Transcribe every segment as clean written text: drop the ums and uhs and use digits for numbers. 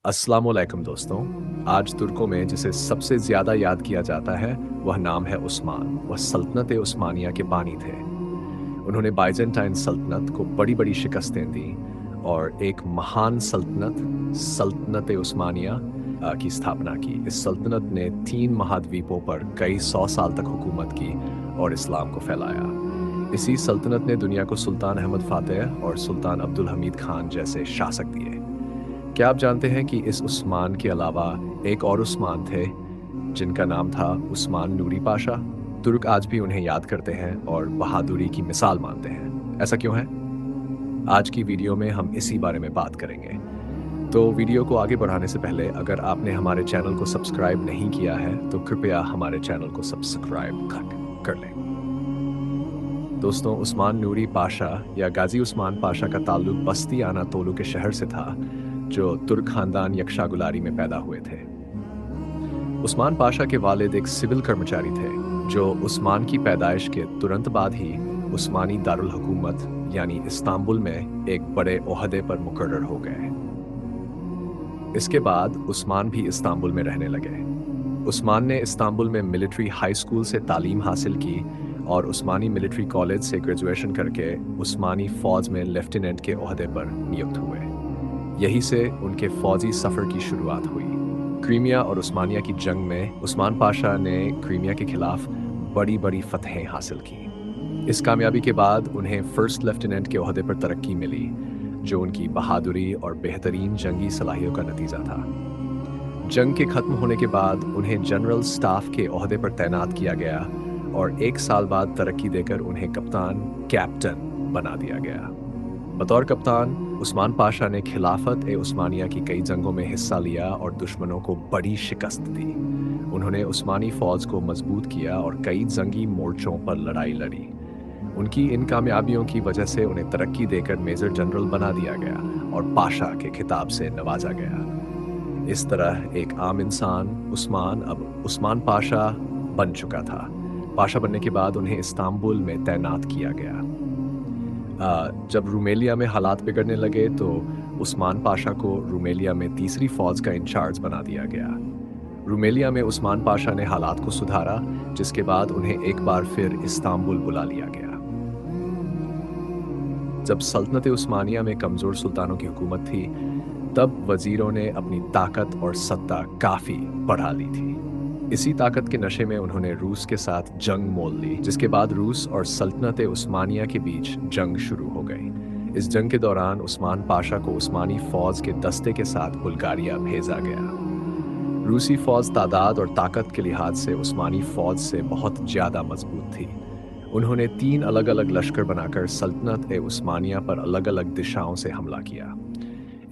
अस्सलामुअलैकुम दोस्तों। आज तुर्कों में जिसे सबसे ज़्यादा याद किया जाता है वह नाम है उस्मान। वह सल्तनत उस्मानिया के बानी थे। उन्होंने बाइजेंटाइन सल्तनत को बड़ी-बड़ी शिकस्तें दी और एक महान सल्तनत सल्तनत उस्मानिया की स्थापना की। इस सल्तनत ने 3 महाद्वीपों पर कई 100 साल तक हुकूमत की और इस्लाम को फैलाया। इसी सल्तनत ने दुनिया को सुल्तान अहमद फ़ातेह और सुल्तान अब्दुल हमीद खान जैसे शासक दिए। क्या आप जानते हैं कि इस उस्मान के अलावा एक और उस्मान थे जिनका नाम था उस्मान नूरी पाशा? तुर्क आज भी उन्हें याद करते हैं और बहादुरी की मिसाल मानते हैं। ऐसा क्यों है? आज की वीडियो में हम इसी बारे में बात करेंगे। तो वीडियो को आगे बढ़ाने से पहले अगर आपने हमारे चैनल को सब्सक्राइब नहीं किया है तो कृपया हमारे चैनल को सब्सक्राइब कर लें। दोस्तों, उस्मान नूरी पाशा या गाजी उस्मान पाशा का ताल्लुक बस्ती अनातोलु के शहर से था, जो तुर्क खानदान यक्षागुलारी में पैदा हुए थे। उस्मान पाशा के वालिद एक सिविल कर्मचारी थे, जो उस्मान की पैदाइश के तुरंत बाद ही उस्मानी दारुल हुकूमत यानी इस्तांबुल में एक बड़े ओहदे पर मुकर्रर हो गए। इसके बाद उस्मान भी इस्तांबुल में रहने लगे। उस्मान ने इस्तांबुल में मिलिट्री हाई स्कूल से तालीम हासिल की और उस्मानी मिलिट्री कॉलेज से ग्रेजुएशन करके उस्मानी फ़ौज में लेफ्टिनेंट के ओहदे पर नियुक्त हुए। यहीं से उनके फ़ौजी सफ़र की शुरुआत हुई। क्रीमिया और उस्मानिया की जंग में उस्मान पाशा ने क्रीमिया के खिलाफ बड़ी-बड़ी फ़तहें हासिल की। इस कामयाबी के बाद उन्हें फ़र्स्ट लेफ्टिनेंट के ओहदे पर तरक्की मिली, जो उनकी बहादुरी और बेहतरीन जंगी सलाहियों का नतीजा था। जंग के खत्म होने के बाद उन्हें जनरल स्टाफ के ओहदे पर तैनात किया गया और 1 साल बाद तरक्की देकर उन्हें कप्तान कैप्टन बना दिया गया। बतौर कप्तान उस्मान पाशा ने खिलाफत उस्मानिया की कई जंगों में हिस्सा लिया और दुश्मनों को बड़ी शिकस्त दी। उन्होंने उस्मानी फ़ौज को मजबूत किया और कई जंगी मोर्चों पर लड़ाई लड़ी। उनकी इन कामयाबियों की वजह से उन्हें तरक्की देकर मेजर जनरल बना दिया गया और पाशा के खिताब से नवाजा गया। इस तरह एक आम इंसान उस्मान अब उस्मान पाशा बन चुका था। पाशा बनने के बाद उन्हें इस्तांबुल में तैनात किया गया। जब रूमेलिया में हालात बिगड़ने लगे तो उस्मान पाशा को रूमेलिया में तीसरी फ़ौज का इंचार्ज बना दिया गया। रूमेलिया में उस्मान पाशा ने हालात को सुधारा, जिसके बाद उन्हें एक बार फिर इस्तांबुल बुला लिया गया। जब सल्तनत उस्मानिया में कमज़ोर सुल्तानों की हुकूमत थी, तब वज़ीरों ने अपनी ताकत और सत्ता काफ़ी बढ़ा ली थी। इसी ताकत के नशे में उन्होंने रूस के साथ जंग मोल ली, जिसके बाद रूस और सल्तनत उस्मानिया के बीच जंग शुरू हो गई। इस जंग के दौरान उस्मान पाशा को उस्मानी फ़ौज के दस्ते के साथ बुल्गारिया भेजा गया। रूसी फ़ौज तादाद और ताकत के लिहाज से उस्मानी फ़ौज से बहुत ज़्यादा मजबूत थी। उन्होंने 3 अलग-अलग लश्कर बनाकर सल्तनत उस्मानिया पर अलग-अलग दिशाओं से हमला किया।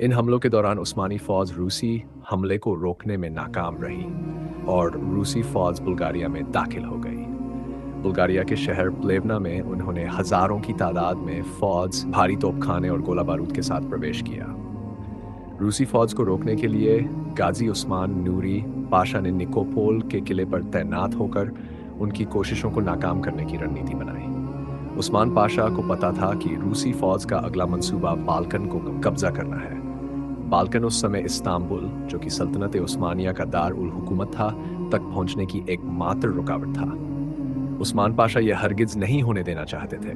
इन हमलों के दौरान उस्मानी फ़ौज रूसी हमले को रोकने में नाकाम रही और रूसी फ़ौज बुल्गारिया में दाखिल हो गई। बुल्गारिया के शहर प्लेवना में उन्होंने हज़ारों की तादाद में फ़ौज, भारी तोपखाने और गोला बारूद के साथ प्रवेश किया। रूसी फ़ौज को रोकने के लिए गाज़ी उस्मान नूरी पाशा ने निकोपोल के किले पर तैनात होकर उनकी कोशिशों को नाकाम करने की रणनीति बनाई। उस्मान पाशा को पता था कि रूसी फ़ौज का अगला मंसूबा बाल्कन को कब्जा करना है। बाल्कन उस समय इस्तांबुल, जो कि सल्तनत उस्मानिया का दार उल हुकूमत था, तक पहुंचने की एकमात्र रुकावट था। उस्मान पाशा यह हरगिज नहीं होने देना चाहते थे।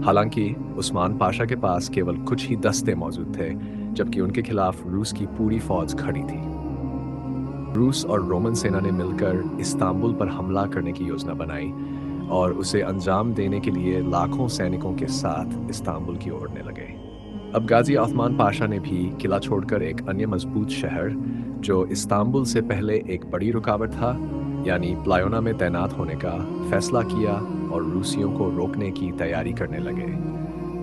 हालांकि उस्मान पाशा के पास केवल कुछ ही दस्ते मौजूद थे, जबकि उनके खिलाफ रूस की पूरी फ़ौज खड़ी थी। रूस और रोमन सेना ने मिलकर इस्तांबुल पर हमला करने की योजना बनाई और उसे अंजाम देने के लिए लाखों सैनिकों के साथ इस्तांबुल की ओर बढ़ने लगे। अब गाजी ओस्मान पाशा ने भी किला छोड़कर एक अन्य मजबूत शहर, जो इस्तांबुल से पहले एक बड़ी रुकावट था, यानी प्लायोना में तैनात होने का फैसला किया और रूसियों को रोकने की तैयारी करने लगे।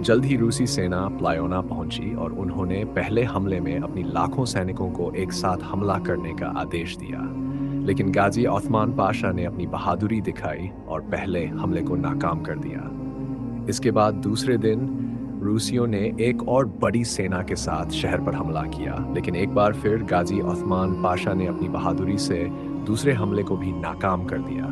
जल्द ही रूसी सेना प्लायोना पहुंची और उन्होंने पहले हमले में अपनी लाखों सैनिकों को एक साथ हमला करने का आदेश दिया। लेकिन गाजी ओस्मान पाशा ने अपनी बहादुरी दिखाई और पहले हमले को नाकाम कर दिया। इसके बाद दूसरे दिन रूसियों ने एक और बड़ी सेना के साथ शहर पर हमला किया, लेकिन एक बार फिर गाजी ओस्मान पाशा ने अपनी बहादुरी से दूसरे हमले को भी नाकाम कर दिया।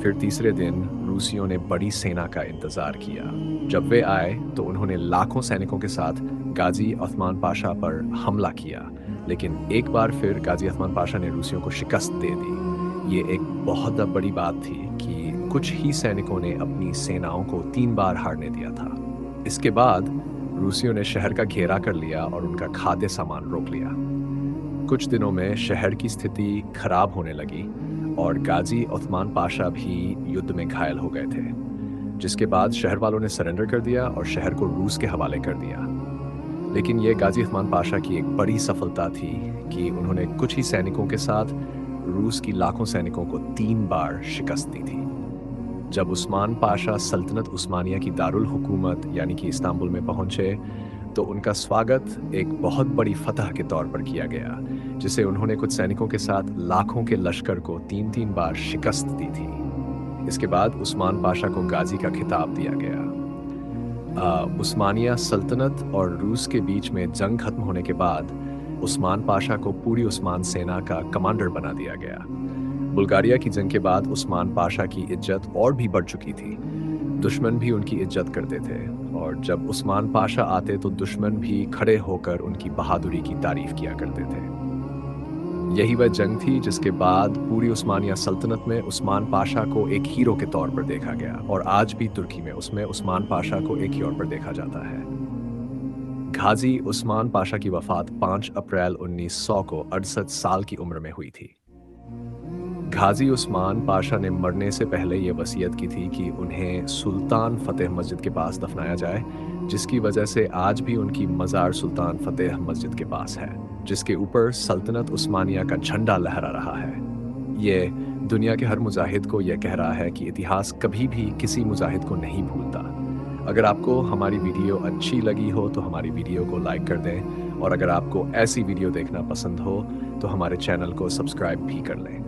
फिर तीसरे दिन रूसियों ने बड़ी सेना का इंतजार किया। जब वे आए तो उन्होंने लाखों सैनिकों के साथ गाजी ओस्मान पाशा पर हमला किया, लेकिन एक बार फिर गाजी अथमान पाशा ने रूसियों को शिकस्त दे दी। ये एक बहुत बड़ी बात थी कि कुछ ही सैनिकों ने अपनी सेनाओं को 3 बार हारने दिया था। इसके बाद रूसियों ने शहर का घेरा कर लिया और उनका खाद्य सामान रोक लिया। कुछ दिनों में शहर की स्थिति खराब होने लगी और गाजी ओस्मान पाशा भी युद्ध में घायल हो गए थे, जिसके बाद शहर वालों ने सरेंडर कर दिया और शहर को रूस के हवाले कर दिया। लेकिन ये गाजी ओस्मान पाशा की एक बड़ी सफलता थी कि उन्होंने कुछ ही सैनिकों के साथ रूस की लाखों सैनिकों को 3 बार शिकस्त दी थी। जब उस्मान पाशा सल्तनत उस्मानिया की दारुल हुकूमत यानी कि इस्तांबुल में पहुंचे, तो उनका स्वागत एक बहुत बड़ी फतह के तौर पर किया गया, जिसे उन्होंने कुछ सैनिकों के साथ लाखों के लश्कर को 3-3 बार शिकस्त दी थी। इसके बाद उस्मान पाशा को गाजी का खिताब दिया गया। उस्मानिया सल्तनत और रूस के बीच में जंग खत्म होने के बाद उस्मान पाशा को पूरी उस्मान सेना का कमांडर बना दिया गया। बुल्गारिया की जंग के बाद उस्मान पाशा की इज्जत और भी बढ़ चुकी थी। दुश्मन भी उनकी इज्जत करते थे और जब उस्मान पाशा आते तो दुश्मन भी खड़े होकर उनकी बहादुरी की तारीफ किया करते थे। यही वह जंग थी जिसके बाद पूरी उस्मानिया सल्तनत में उस्मान पाशा को एक हीरो के तौर पर देखा गया और आज भी तुर्की में उसमें उस्मान पाशा को एक ही और पर देखा जाता है। गाजी उस्मान पाशा की वफात 5 अप्रैल 1900 को 68 साल की उम्र में हुई थी। गाजी उस्मान पाशा ने मरने से पहले ये वसीयत की थी कि उन्हें सुल्तान फतेह मस्जिद के पास दफनाया जाए, जिसकी वजह से आज भी उनकी मज़ार सुल्तान फतेह मस्जिद के पास है, जिसके ऊपर सल्तनत उस्मानिया का झंडा लहरा रहा है। ये दुनिया के हर मुजाहिद को यह कह रहा है कि इतिहास कभी भी किसी मुजाहिद को नहीं भूलता। अगर आपको हमारी वीडियो अच्छी लगी हो तो हमारी वीडियो को लाइक कर दें और अगर आपको ऐसी वीडियो देखना पसंद हो तो हमारे चैनल को सब्सक्राइब भी कर लें।